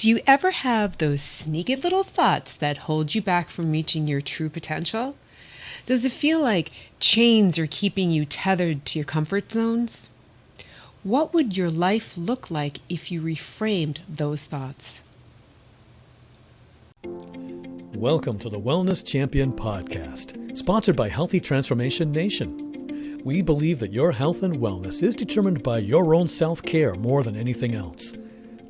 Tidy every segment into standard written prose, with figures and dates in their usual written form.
Do you ever have those sneaky little thoughts that hold you back from reaching your true potential? Does it feel like chains are keeping you tethered to your comfort zones? What would your life look like if you reframed those thoughts? Welcome to the Wellness Champion Podcast, sponsored by Healthy Transformation Nation. We believe that your health and wellness is determined by your own self-care more than anything else.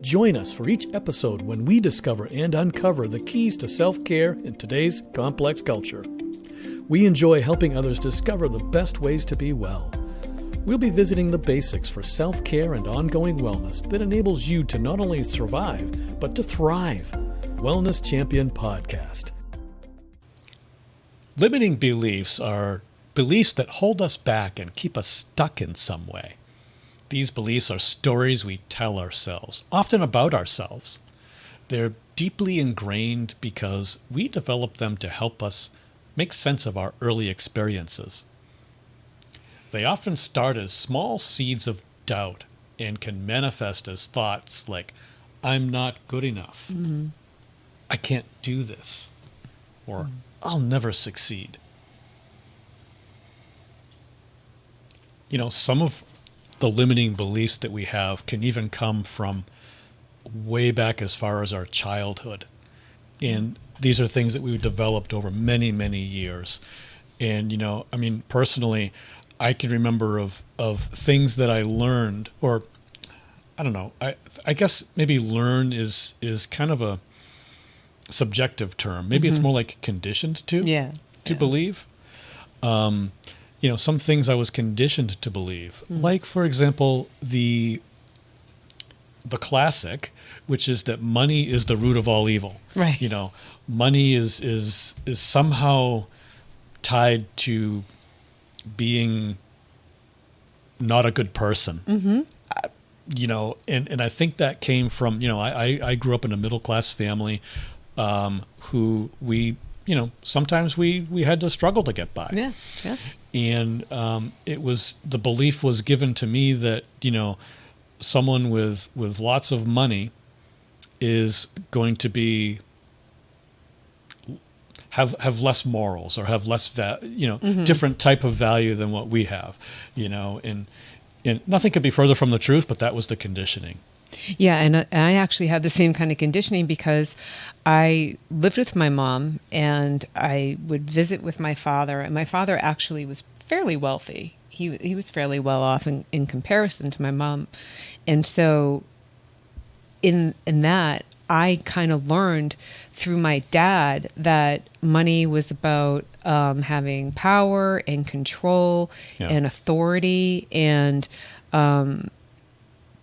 Join us for each episode when we discover and uncover the keys to self-care in today's complex culture. We enjoy helping others discover the best ways to be well. We'll be visiting the basics for self-care and ongoing wellness that enables you to not only survive, but to thrive. Wellness Champion Podcast. Limiting beliefs are beliefs that hold us back and keep us stuck in some way. These beliefs are stories we tell ourselves, often about ourselves. They're deeply ingrained because we develop them to help us make sense of our early experiences. They often start as small seeds of doubt and can manifest as thoughts like, I'm not good enough. Mm-hmm. I can't do this. Or I'll never succeed. You know, some of the limiting beliefs that we have can even come from way back as far as our childhood. And these are things that we've developed over many, many years. And, you know, I mean, personally, I can remember of things that I learned, or I don't know, I guess maybe learn is kind of a subjective term. Maybe it's more like conditioned to believe. You know, some things I was conditioned to believe, like, for example, the classic, which is that money is the root of all evil. Right. You know, money is somehow tied to being not a good person. Mm-hmm. You know, and I think that came from, you know, I grew up in a middle-class family who we, you know, sometimes we had to struggle to get by. Yeah, yeah. And the belief was given to me that, you know, someone with lots of money is going to be have less morals or have less different type of value than what we have, you know, and nothing could be further from the truth, but that was the conditioning. Yeah, and I actually had the same kind of conditioning because I lived with my mom and I would visit with my father, and my father actually was fairly wealthy. He was fairly well off in comparison to my mom. And so in that, I kind of learned through my dad that money was about having power and control and authority, and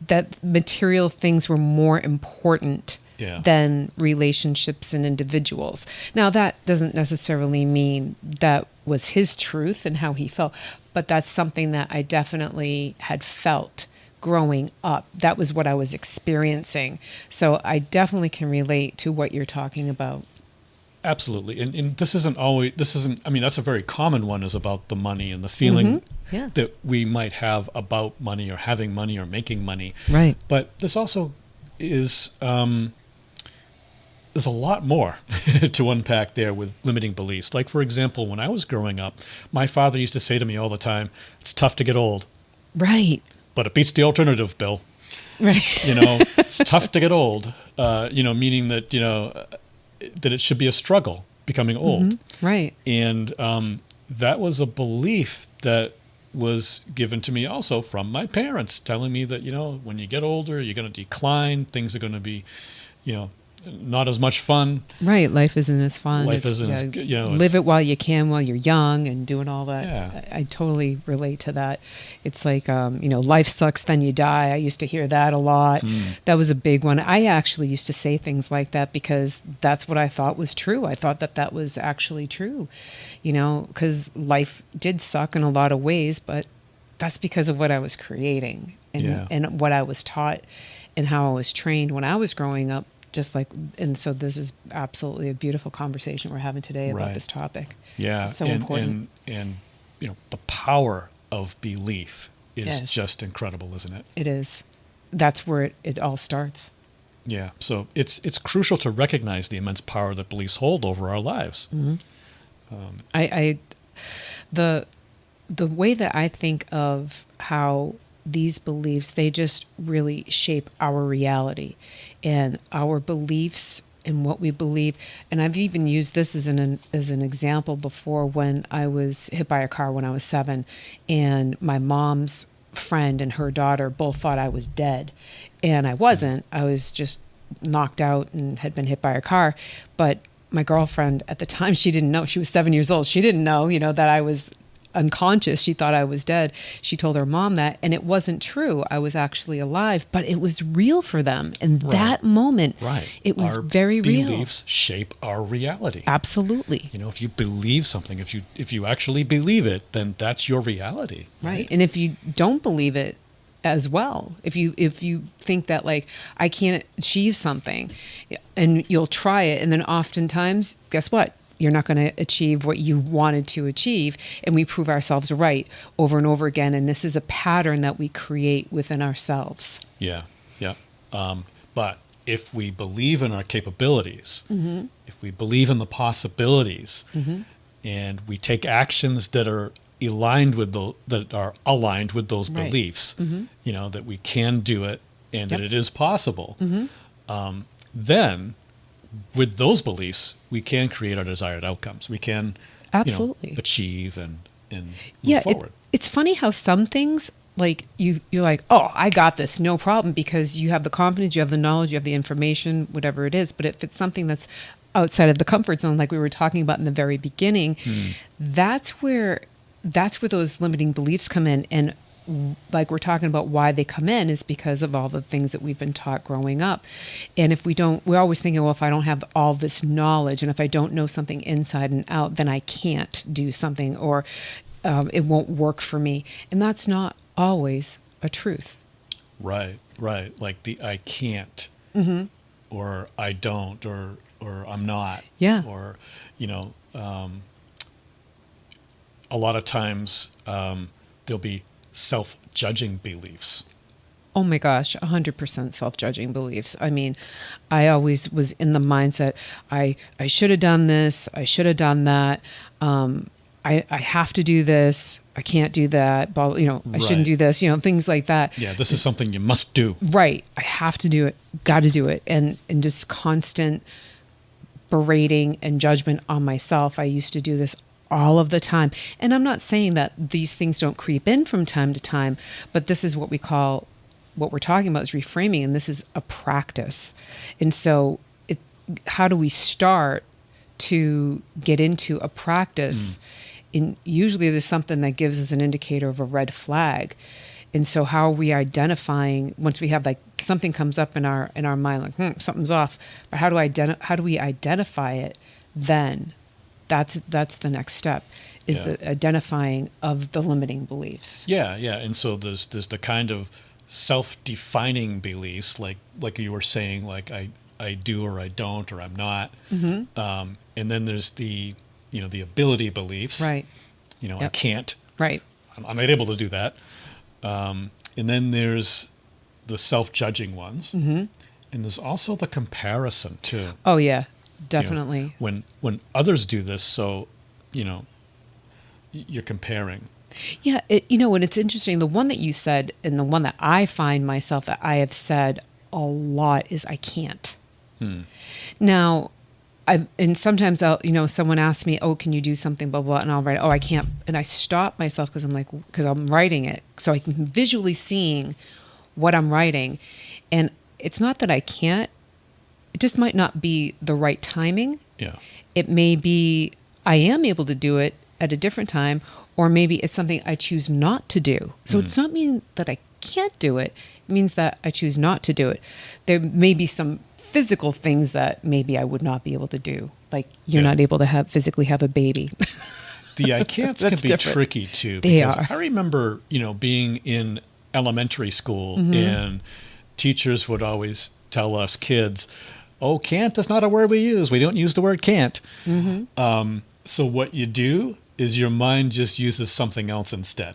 that material things were more important than relationships and individuals. Now, that doesn't necessarily mean that was his truth and how he felt, but that's something that I definitely had felt growing up. That was what I was experiencing. So I definitely can relate to what you're talking about. Absolutely. And this isn't, I mean, that's a very common one, is about the money and the feeling that we might have about money or having money or making money. Right. But this also is, there's a lot more to unpack there with limiting beliefs. Like, for example, when I was growing up, my father used to say to me all the time, it's tough to get old. Right. But it beats the alternative, Bill. Right. You know, it's tough to get old, you know, meaning that, you know, that it should be a struggle becoming old. Right. And that was a belief that was given to me also from my parents, telling me that, you know, when you get older, you're going to decline. Things are going to be, you know, not as much fun. Right. Life isn't as fun. Life isn't as good. You know, live it while you can, while you're young, and doing all that. Yeah. I totally relate to that. It's like, you know, life sucks, then you die. I used to hear that a lot. That was a big one. I actually used to say things like that because that's what I thought was true. I thought that was actually true, you know, because life did suck in a lot of ways, but that's because of what I was creating and what I was taught and how I was trained when I was growing up. Just like, and so this is absolutely a beautiful conversation we're having today about this topic. Yeah. It's so important. And, you know, the power of belief is just incredible, isn't it? It is. That's where it all starts. Yeah. So it's crucial to recognize the immense power that beliefs hold over our lives. I the way that I think of how these beliefs, they just really shape our reality and our beliefs and what we believe. And I've even used this as an example before, when I was hit by a car when I was 7, and my mom's friend and her daughter both thought I was dead, and I wasn't. I was just knocked out and had been hit by a car. But my girlfriend at the time, she didn't know. She was 7 years old. She didn't know, that I was unconscious. She thought I was dead. She told her mom that, and it wasn't true. I was actually alive, but it was real for them. And that moment, it was our very real. Beliefs shape our reality. Absolutely. If you believe something, if you actually believe it, then that's your reality. Right. And if you don't believe it as well, if you think that, like, I can't achieve something, and you'll try it, and then oftentimes, guess what? You're not going to achieve what you wanted to achieve. And we prove ourselves right over and over again. And this is a pattern that we create within ourselves. Yeah. Yeah. But if we believe in our capabilities, if we believe in the possibilities, and we take actions that are aligned with those beliefs, that we can do it and that it is possible, then with those beliefs, we can create our desired outcomes. We can absolutely achieve and move forward. It's funny how some things, like, you're like, oh, I got this, no problem, because you have the confidence, you have the knowledge, you have the information, whatever it is. But if it's something that's outside of the comfort zone, like we were talking about in the very beginning, that's where those limiting beliefs come in. And like we're talking about, why they come in is because of all the things that we've been taught growing up. And if we're always thinking, well, if I don't have all this knowledge, and if I don't know something inside and out, then I can't do something, or it won't work for me. And that's not always a truth. Right. Like the I can't, or I don't, or I'm not. Yeah. Or, a lot of times there'll be self-judging beliefs. Oh my gosh, 100% self-judging beliefs. I mean, I always was in the mindset, I should have done this, I should have done that, I have to do this, I can't do that, but I shouldn't do this, things like that. Yeah, this is something you must do. Right. I have to do it, got to do it. And just constant berating and judgment on myself. I used to do this all of the time. And I'm not saying that these things don't creep in from time to time, but this is what we're talking about is reframing, and this is a practice. And so how do we start to get into a practice? And usually there's something that gives us an indicator of a red flag. And so how are we identifying, once we have, like, something comes up in our mind, like, something's off, but how do we identify it then? That's the next step, is the identifying of the limiting beliefs. Yeah. And so there's the kind of self-defining beliefs, like you were saying, like I do or I don't, or I'm not. And then there's the ability beliefs. Right. I can't. Right. I'm not able to do that. And then there's the self-judging ones. And there's also the comparison too. Oh yeah. Definitely. When others do this, so you're comparing. Yeah, and it's interesting. The one that you said, and the one that I find myself that I have said a lot, is I can't. Now, and sometimes someone asks me, oh, can you do something, blah, blah, and I'll write, oh, I can't. And I stop myself because I'm writing it. So I can visually seeing what I'm writing. And it's not that I can't. It just might not be the right timing. Yeah. It may be I am able to do it at a different time, or maybe it's something I choose not to do. So it's not mean that I can't do it. It means that I choose not to do it. There may be some physical things that maybe I would not be able to do. Like you're not able to physically have a baby. The I can'ts can be different. Tricky too. They are. I remember, being in elementary school and teachers would always tell us kids, oh, can't is not a word we use. We don't use the word can't. So what you do is your mind just uses something else instead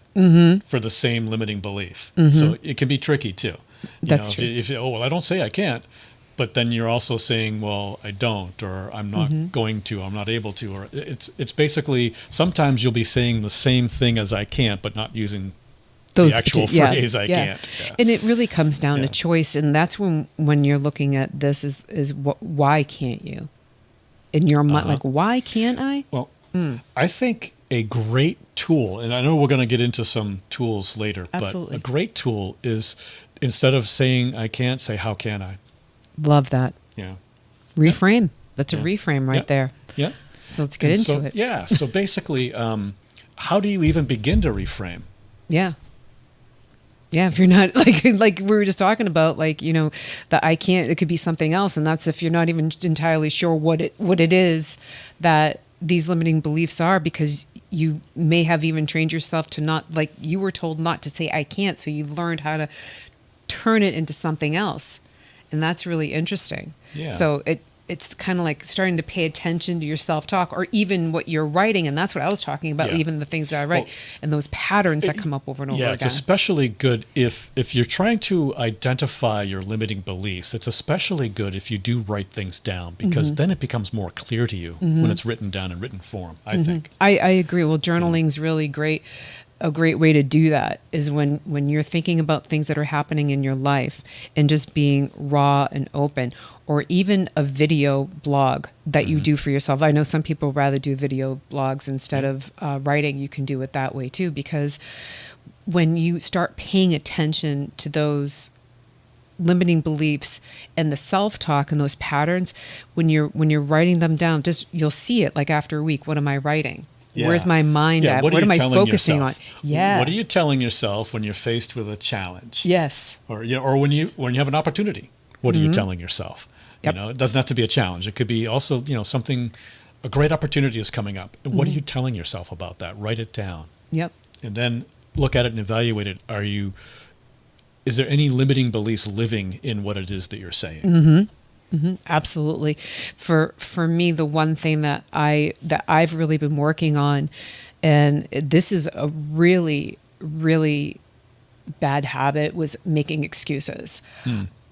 for the same limiting belief. So it can be tricky too. That's true. If I don't say I can't, but then you're also saying, well, I don't, or I'm not going to, I'm not able to, or it's basically, sometimes you'll be saying the same thing as I can't, but not using the actual phrase I can't. Yeah. And it really comes down Yeah. to choice. And that's when you're looking at this is why can't you? In your mind, like, why can't I? Well, I think a great tool, and I know we're going to get into some tools later, Absolutely. but a great tool is, instead of saying I can't, say how can I? Love that. Yeah. Reframe. That's a Yeah. reframe right Yeah. there. Yeah. So let's get And into so, it. Yeah. So basically, how do you even begin to reframe? Yeah. Yeah, if you're not like we were just talking about, like, you know, the I can't, it could be something else, and that's if you're not even entirely sure what it is that these limiting beliefs are, because you may have even trained yourself to not, like you were told not to say I can't, so you've learned how to turn it into something else. And that's really interesting. Yeah. So it's kind of like starting to pay attention to your self-talk, or even what you're writing. And that's what I was talking about, Yeah. even the things that I write, and those patterns that come up over and over Yeah, again. it's especially good if you're trying to identify your limiting beliefs. It's especially good if you do write things down, because then it becomes more clear to you when it's written down in written form, I think. I agree. Well, journaling's really great. A great way to do that is when you're thinking about things that are happening in your life, and just being raw and open, or even a video blog that you do for yourself. I know some people rather do video blogs instead of writing. You can do it that way too, because when you start paying attention to those limiting beliefs and the self-talk and those patterns, when you're writing them down, just you'll see it, like after a week. What am I writing? Yeah. Where's my mind at? What are am you I telling focusing yourself? on? Yeah. What are you telling yourself when you're faced with a challenge? Yes. Or or when you have an opportunity? What are you telling yourself? Yep. You know, it doesn't have to be a challenge. It could be also, something, a great opportunity is coming up. And what are you telling yourself about that? Write it down. Yep. And then look at it and evaluate it. Is there any limiting beliefs living in what it is that you're saying? Absolutely. For me, the one thing that I've really been working on, and this is a really, really bad habit, was making excuses.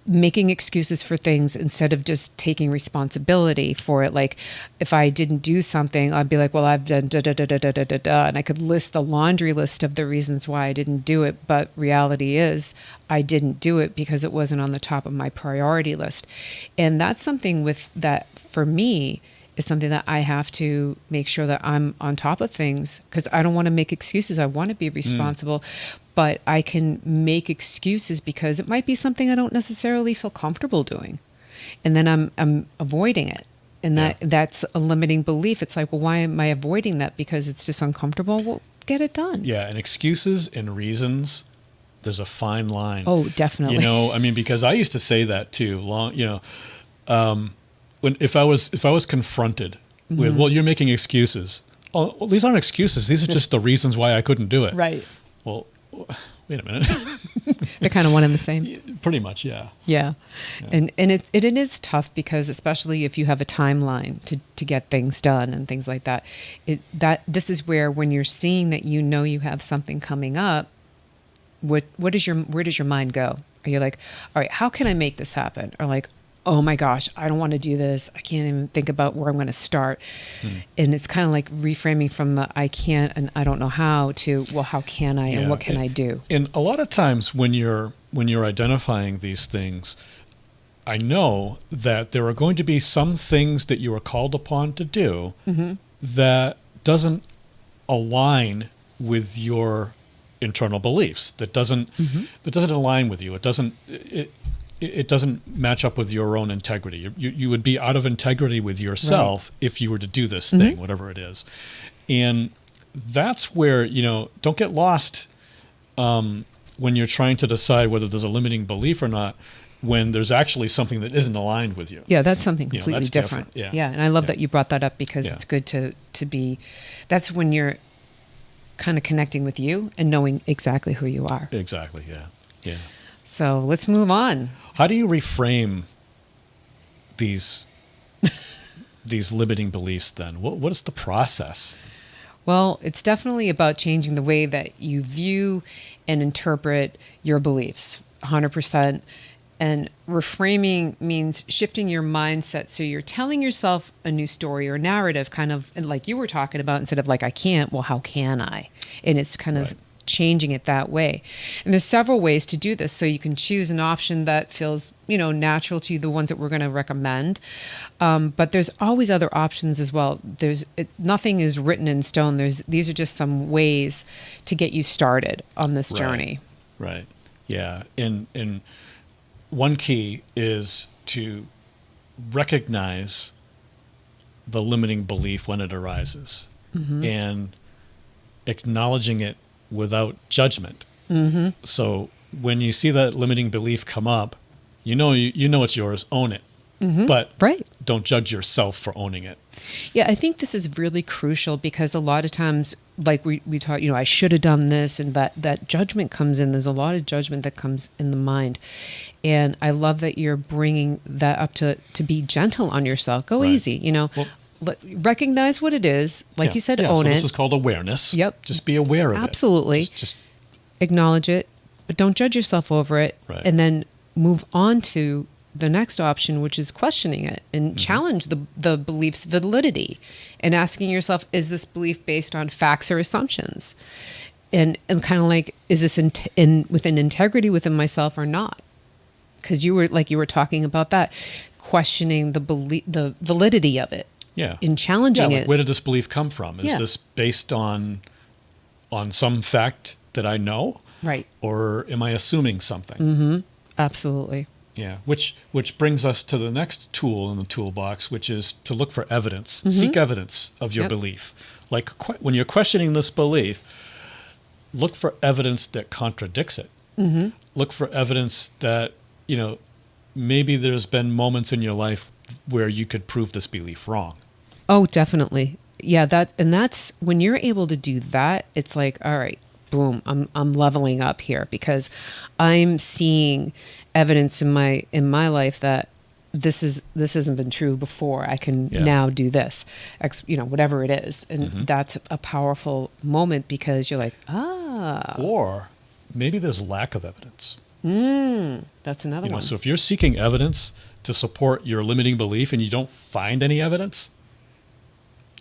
Making excuses for things instead of just taking responsibility for it. Like, if I didn't do something, I'd be like, well, I've done da da da da da da da da, and I could list the laundry list of the reasons why I didn't do it. But reality is, I didn't do it because it wasn't on the top of my priority list. And that's something that for me is something that I have to make sure that I'm on top of things, because I don't want to make excuses. I want to be responsible. But I can make excuses because it might be something I don't necessarily feel comfortable doing. And then I'm avoiding it. And that's a limiting belief. It's like, well, why am I avoiding that? Because it's just uncomfortable. Well, get it done. Yeah, and excuses and reasons, there's a fine line. Oh, definitely. Because I used to say that too. If I was confronted with, well, you're making excuses. Oh, well, these aren't excuses. These are just the reasons why I couldn't do it. Right. Well, wait a minute. They're kind of one and the same. Pretty much, yeah. Yeah. And it is tough, because especially if you have a timeline to get things done and things like that, this is where, when you're seeing that you have something coming up, where does your mind go? Are you like, all right, how can I make this happen? Or like, oh my gosh, I don't want to do this. I can't even think about where I'm going to start. And it's kind of like reframing from the I can't and I don't know how to, well, how can I and what can I do? And a lot of times when you're identifying these things, I know that there are going to be some things that you are called upon to do that doesn't align with your internal beliefs. That doesn't align with you. It doesn't match up with your own integrity. You would be out of integrity with yourself if you were to do this thing, whatever it is. And that's where, don't get lost when you're trying to decide whether there's a limiting belief or not, when there's actually something that isn't aligned with you. Yeah, that's something completely that's different. Yeah. And I love that you brought that up, because it's good to be, that's when you're kind of connecting with you and knowing exactly who you are. Exactly, yeah. So let's move on. How do you reframe these limiting beliefs then? What is the process? Well, it's definitely about changing the way that you view and interpret your beliefs, 100%. And reframing means shifting your mindset. So you're telling yourself a new story or narrative, kind of like you were talking about, instead of like, I can't, well, how can I? And it's kind of changing it that way. And there's several ways to do this. So you can choose an option that feels, natural to you, the ones that we're going to recommend. But there's always other options as well. Nothing is written in stone. These are just some ways to get you started on this journey. Right. Yeah. And one key is to recognize the limiting belief when it arises and acknowledging it without judgment. So when you see that limiting belief come up, you know it's yours, own it. But don't judge yourself for owning it. Yeah, I think this is really crucial because a lot of times, like we talk, I should have done this, and that judgment comes in. There's a lot of judgment that comes in the mind. And I love that you're bringing that up to be gentle on yourself. Go easy, recognize what it is. Like you said, own it. This is called awareness. Yep. Just be aware of it. Absolutely. Just acknowledge it, but don't judge yourself over it. Right. And then move on to the next option, which is questioning it and challenge the belief's validity and asking yourself, is this belief based on facts or assumptions? And kind of like, is this within integrity within myself or not? Because you were talking about that, questioning the validity of it. Yeah. In challenging it. Where did this belief come from? Is this based on some fact that I know? Right. Or am I assuming something? Absolutely. Yeah, which brings us to the next tool in the toolbox, which is to look for evidence. Seek evidence of your belief. Like when you're questioning this belief, look for evidence that contradicts it. Look for evidence that, maybe there's been moments in your life where you could prove this belief wrong. Oh, definitely. Yeah, that's when you're able to do that, it's like, all right, boom, I'm leveling up here because I'm seeing evidence in my life that this hasn't been true before. I can now do this, whatever it is. And that's a powerful moment because you're like, Or maybe there's lack of evidence. That's another one. So if you're seeking evidence to support your limiting belief and you don't find any evidence,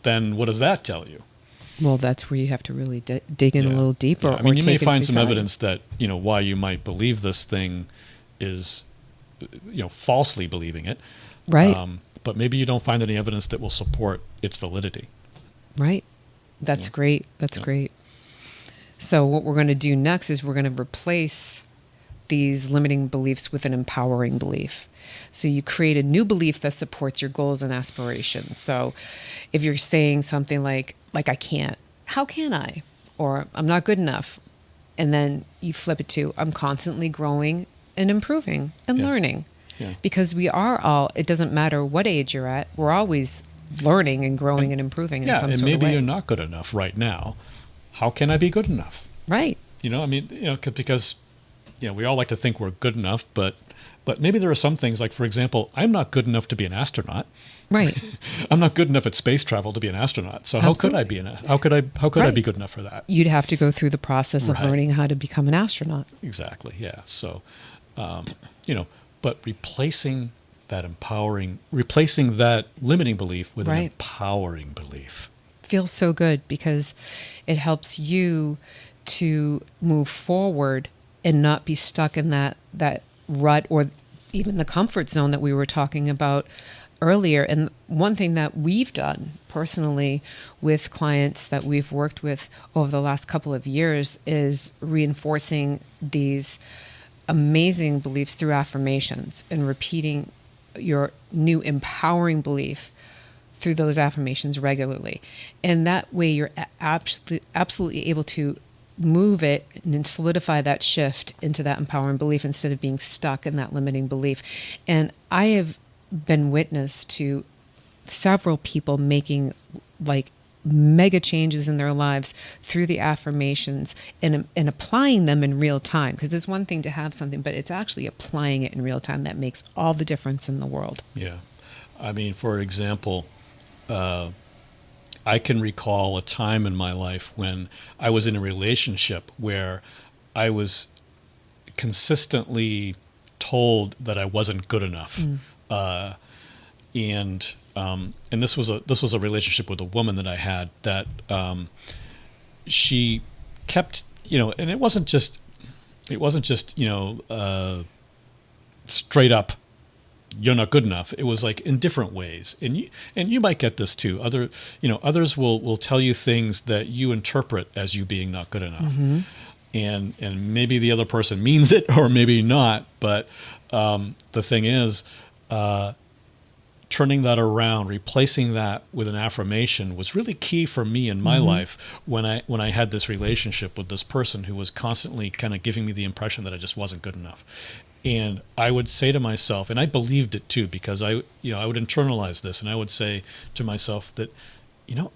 then what does that tell you? Well, that's where you have to really dig in a little deeper. Yeah. I mean, you may find some evidence that, why you might believe this thing is, falsely believing it. Right. But maybe you don't find any evidence that will support its validity. Right. That's great. That's great. So what we're going to do next is we're going to replace these limiting beliefs with an empowering belief. So you create a new belief that supports your goals and aspirations. So if you're saying something like I can't, how can I? Or I'm not good enough. And then you flip it to, I'm constantly growing and improving and learning. Yeah. Because we are all, it doesn't matter what age you're at, we're always learning and growing and improving in some sort of way. Yeah, and maybe you're not good enough right now. How can I be good enough? Right. Because we all like to think we're good enough, but maybe there are some things like, for example, I'm not good enough to be an astronaut. Right. I'm not good enough at space travel to be an astronaut. So how could I be how could I be good enough for that? You'd have to go through the process of learning how to become an astronaut. Exactly. Yeah. So, but replacing that limiting belief with an empowering belief feels so good because it helps you to move forward and not be stuck in that rut or even the comfort zone that we were talking about earlier. And one thing that we've done personally with clients that we've worked with over the last couple of years is reinforcing these amazing beliefs through affirmations and repeating your new empowering belief through those affirmations regularly. And that way you're absolutely able to move it and solidify that shift into that empowering belief instead of being stuck in that limiting belief. And I have been witness to several people making like mega changes in their lives through the affirmations and applying them in real time. Because it's one thing to have something, but it's actually applying it in real time that makes all the difference in the world. Yeah. I mean, for example, I can recall a time in my life when I was in a relationship where I was consistently told that I wasn't good enough. And this was a relationship with a woman that I had that she kept, and it wasn't just straight up, you're not good enough. It was like in different ways, and you might get this too. Others will tell you things that you interpret as you being not good enough, and maybe the other person means it or maybe not. But the thing is, turning that around, replacing that with an affirmation was really key for me in my life when I had this relationship with this person who was constantly kind of giving me the impression that I just wasn't good enough. And I would say to myself, and I believed it too, because I would internalize this, and I would say to myself that,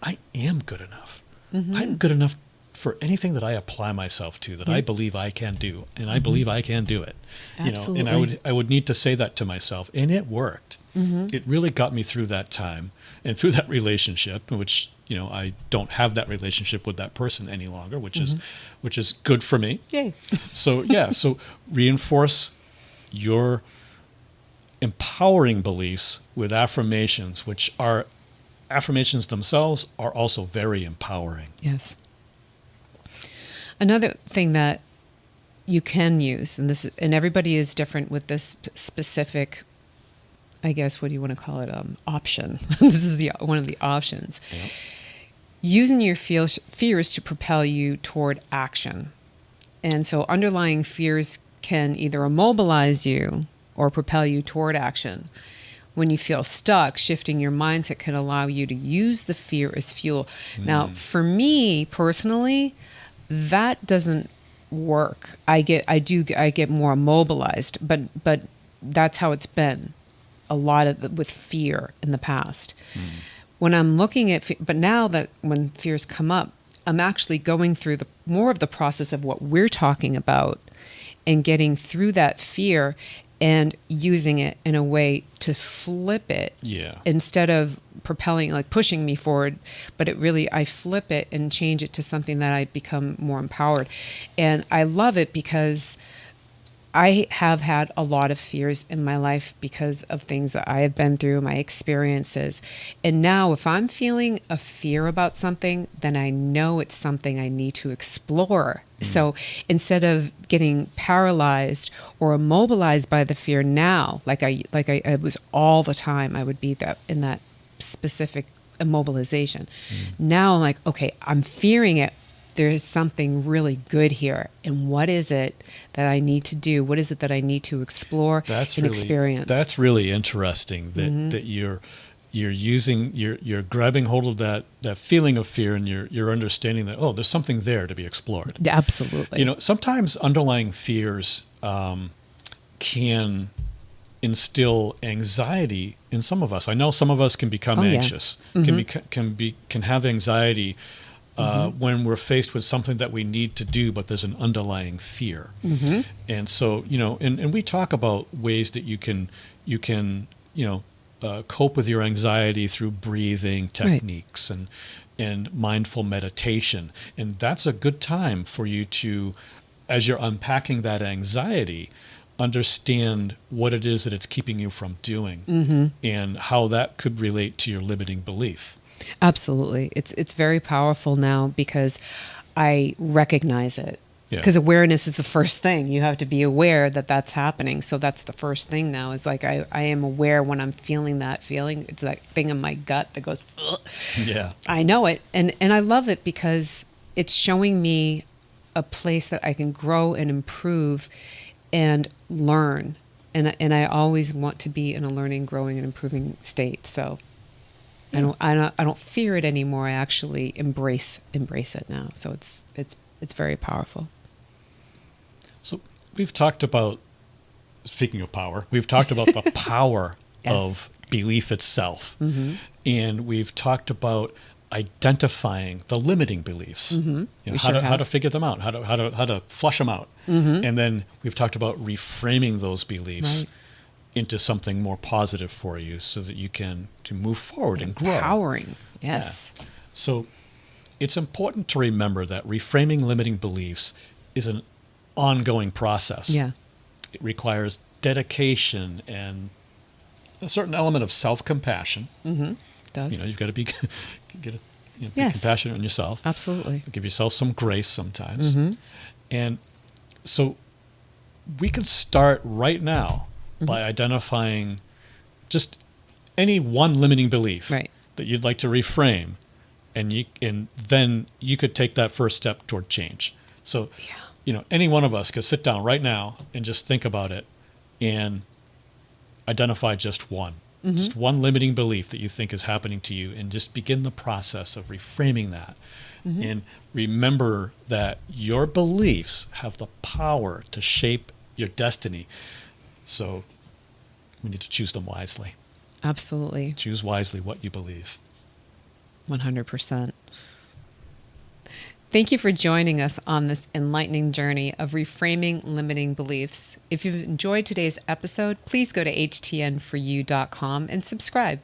I am good enough. I'm good enough for anything that I apply myself to, that I believe I can do, and I believe I can do it. Absolutely. And I would need to say that to myself, and it worked. It really got me through that time and through that relationship, which I don't have that relationship with that person any longer, which is good for me. Yay. So reinforce your empowering beliefs with affirmations, which are affirmations themselves are also very empowering. Yes. Another thing that you can use, and everybody is different with this specific, I guess, what do you want to call it? Option. This is one of the options. Yep. Using your fears to propel you toward action. And so underlying fears can either immobilize you or propel you toward action. When you feel stuck, shifting your mindset can allow you to use the fear as fuel. Now, for me personally, that doesn't work. I get more immobilized, but that's how it's been a lot with fear in the past. When I'm looking at, but now that when fears come up, I'm actually going through more of the process of what we're talking about and getting through that fear and using it in a way to flip it instead of propelling, like pushing me forward. But I flip it and change it to something that I become more empowered. And I love it because I have had a lot of fears in my life because of things that I have been through, my experiences. And now if I'm feeling a fear about something, then I know it's something I need to explore. So instead of getting paralyzed or immobilized by the fear now, like I was all the time, I would be in that specific immobilization. Now I'm like, okay, I'm fearing it. There's something really good here. And what is it that I need to do? What is it that I need to explore and experience? That's really interesting that you're grabbing hold of that feeling of fear, and you're understanding that, there's something there to be explored. Absolutely. Sometimes underlying fears can instill anxiety in some of us. I know some of us can become anxious, can have anxiety when we're faced with something that we need to do, but there's an underlying fear. And so, and we talk about ways that you can cope with your anxiety through breathing techniques and mindful meditation. And that's a good time for you to, as you're unpacking that anxiety, understand what it is that it's keeping you from doing and how that could relate to your limiting belief. Absolutely. It's very powerful now because I recognize it. Because awareness is the first thing. You have to be aware that that's happening. So that's the first thing now is like I am aware when I'm feeling that feeling. It's that thing in my gut that goes, ugh. Yeah. I know it. And I love it because it's showing me a place that I can grow and improve and learn. And I always want to be in a learning, growing, and improving state. So I don't fear it anymore. I actually embrace it now. So it's very powerful. So we've talked about, speaking of power, we've talked about the power of belief itself. And we've talked about identifying the limiting beliefs, how to figure them out, how to flush them out. And then we've talked about reframing those beliefs into something more positive for you so that you can move forward and grow. Empowering, yes. Yeah. So it's important to remember that reframing limiting beliefs is an ongoing process. Yeah. It requires dedication and a certain element of self-compassion. Does. You know, you've got to be be Yes. compassionate on yourself. Absolutely. Give yourself some grace sometimes. And so we can start right now by identifying just any one limiting belief Right. that you'd like to reframe, and then you could take that first step toward change. So, any one of us could sit down right now and just think about it and identify just one. Just one limiting belief that you think is happening to you, and just begin the process of reframing that. And remember that your beliefs have the power to shape your destiny. So we need to choose them wisely. Absolutely. Choose wisely what you believe. 100%. Thank you for joining us on this enlightening journey of reframing limiting beliefs. If you've enjoyed today's episode, please go to htnforyou.com and subscribe.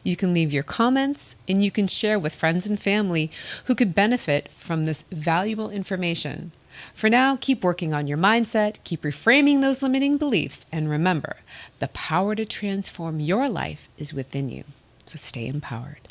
You can leave your comments, and you can share with friends and family who could benefit from this valuable information. For now, keep working on your mindset, keep reframing those limiting beliefs, and remember, the power to transform your life is within you. So stay empowered.